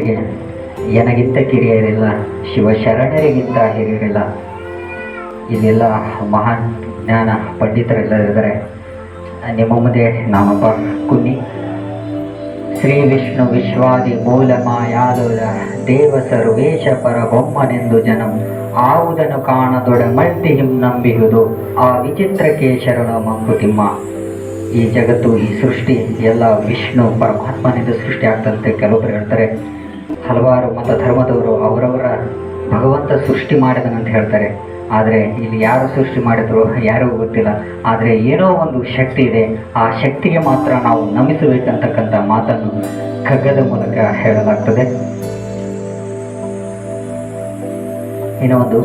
ಶರಣರಿಗೆ ಎನಗಿಂತ ಕಿರಿಯರಿಲ್ಲ, ಶಿವಶರಣರಿಗಿಂತ ಹಿರಿಯರಿಲ್ಲ. ಇಲ್ಲೆಲ್ಲ ಮಹಾನ್ ಜ್ಞಾನ ಪಂಡಿತರೆಲ್ಲರಿದ್ದಾರೆ. ನಿಮ್ಮ ಮುಂದೆ ನಾನೊಬ್ಬ ಕುನ್ನಿ. ಶ್ರೀ ವಿಷ್ಣು ವಿಶ್ವಾದಿ ಮೂಲ ಮಾಯಾಲೋಲ ದೇವ ಸರ್ವೇಶ ಪರಬೊಮ್ಮನೆಂದು ಜನಂ ಆವುದನ್ನು ಕಾಣದೊಡ ಮಲ್ತಿಹಿಂ ನಂಬಿಹುದು ಆ ವಿಚಿತ್ರಕ್ಕೆ ಶರಣ ಮಂಕುತಿಮ್ಮ. ಈ ಜಗತ್ತು, ಈ ಸೃಷ್ಟಿ ಎಲ್ಲ ವಿಷ್ಣು ಪರಮಾತ್ಮನಿಂದ ಸೃಷ್ಟಿ ಆಗ್ತಂತೆ ಕೆಲವೊಬ್ಬರು ಹೇಳ್ತಾರೆ. ಹಲವಾರು ಮತ ಧರ್ಮದವರು ಅವರವರ ಭಗವಂತ ಸೃಷ್ಟಿ ಮಾಡಿದನಂತ ಹೇಳ್ತಾರೆ. ಆದರೆ ಇಲ್ಲಿ ಯಾರು ಸೃಷ್ಟಿ ಮಾಡಿದ್ರು ಯಾರಿಗೂ ಗೊತ್ತಿಲ್ಲ. ಆದರೆ ಏನೋ ಒಂದು ಶಕ್ತಿ ಇದೆ, ಆ ಶಕ್ತಿಗೆ ಮಾತ್ರ ನಾವು ನಮಿಸಬೇಕಂತಕ್ಕಂಥ ಮಾತನ್ನು ಖಗ್ಗದ ಮೂಲಕ ಹೇಳಲಾಗ್ತದೆ. ಇನ್ನೊಂದು,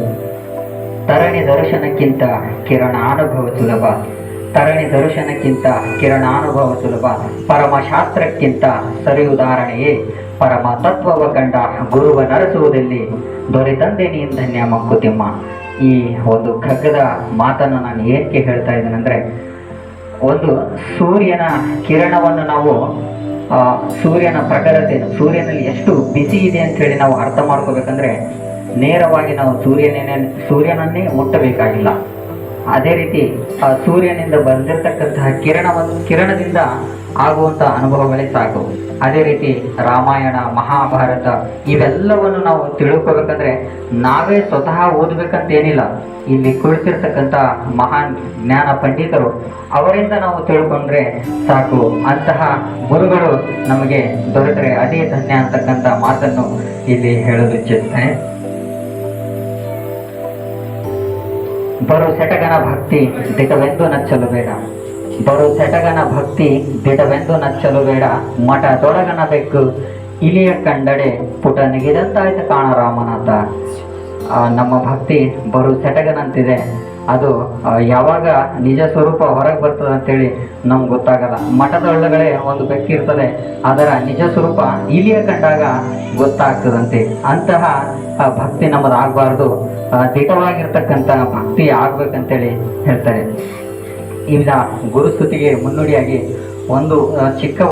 ತರಣಿ ದರ್ಶನಕ್ಕಿಂತ ಕಿರಣಾನುಭವ ಸುಲಭ, ತರಣಿ ದರ್ಶನಕ್ಕಿಂತ ಕಿರಣಾನುಭವ ಸುಲಭ, ಪರಮಶಾಸ್ತ್ರಕ್ಕಿಂತ ಸರಿಯುದಾಹರಣೆಯೇ ಪರಮ ತತ್ವವ ಕಂಡ ಗುರುವ ನರಸುವುದಲ್ಲಿ ದೊರೆತಂದೆ ನೀನು ಧನ್ಯ ಮಂಕುತಿಮ್ಮ. ಈ ಒಂದು ಖಗ್ಗದ ಮಾತನ್ನು ನಾನು ಏನಕ್ಕೆ ಹೇಳ್ತಾ ಇದ್ದೇನೆಂದರೆ, ಒಂದು ಸೂರ್ಯನ ಕಿರಣವನ್ನು ನಾವು ಸೂರ್ಯನ ಪ್ರಖರತೆ, ಸೂರ್ಯನಲ್ಲಿ ಎಷ್ಟು ಬಿಸಿ ಇದೆ ಅಂಥೇಳಿ ನಾವು ಅರ್ಥ ಮಾಡ್ಕೋಬೇಕಂದ್ರೆ ನೇರವಾಗಿ ನಾವು ಸೂರ್ಯನನ್ನೇ ಮುಟ್ಟಬೇಕಾಗಿಲ್ಲ. ಅದೇ ರೀತಿ ಆ ಸೂರ್ಯನಿಂದ ಬಂದಿರತಕ್ಕಂತಹ ಕಿರಣದಿಂದ ಆಗುವಂಥ ಅನುಭವಗಳೇ ಸಾಕು. ಅದೇ ರೀತಿ ರಾಮಾಯಣ, ಮಹಾಭಾರತ ಇವೆಲ್ಲವನ್ನು ನಾವು ತಿಳ್ಕೋಬೇಕಂದ್ರೆ ನಾವೇ ಸ್ವತಃ ಓದಬೇಕಂತೇನಿಲ್ಲ. ಇಲ್ಲಿ ಕುಳಿತಿರ್ತಕ್ಕಂಥ ಮಹಾನ್ ಜ್ಞಾನ ಪಂಡಿತರು ಅವರಿಂದ ನಾವು ತಿಳ್ಕೊಂಡ್ರೆ ಸಾಕು. ಅಂತಹ ಗುರುಗಳು ನಮಗೆ ದೊರೆತರೆ ಅದೇ ಧನ್ಯ ಅಂತಕ್ಕಂಥ ಮಾತನ್ನು ಇಲ್ಲಿ ಹೇಳಲು ಇಚ್ಛಿಸ್ತೇನೆ. ಬರು ಸೆಟಗನ ಭಕ್ತಿ ದಿಟವೆಂದು ನಚ್ಚಲು ಬೇಡ, ಬರು ಸೆಟಗನ ಭಕ್ತಿ ದಿಟವೆಂದು ನಚ್ಚಲು ಬೇಡ, ಮಠದೊಳಗನ ಬೆಕ್ಕು ಇಲಿಯ ಕಂಡಡೆ ಪುಟ ನಿಗಿದಂತಾಯ್ತು ಕಾಣ ರಾಮನಾಥ. ನಮ್ಮ ಭಕ್ತಿ ಬರು ಸೆಟಗನಂತಿದೆ. ಅದು ಯಾವಾಗ ನಿಜ ಸ್ವರೂಪ ಹೊರಗೆ ಬರ್ತದೆ ಅಂತೇಳಿ ನಮ್ಗೆ ಗೊತ್ತಾಗಲ್ಲ. ಮಠದೊಳಗಡೆ ಒಂದು ಬೆಕ್ಕಿರ್ತದೆ, ಅದರ ನಿಜ ಸ್ವರೂಪ ಇಲಿಯ ಕಂಡಾಗ ಗೊತ್ತಾಗ್ತದಂತೆ. ಅಂತಹ ಭಕ್ತಿ ನಮ್ಮದು ಆಗಬಾರ್ದು, ದಿಟವಾಗಿರ್ತಕ್ಕಂಥ ಭಕ್ತಿ ಆಗ್ಬೇಕಂತೇಳಿ ಹೇಳ್ತಾರೆ. ಈಗ ಗುರುಸ್ತುತಿಗೆ ಮುನ್ನುಡಿಯಾಗಿ ಒಂದು ಚಿಕ್ಕ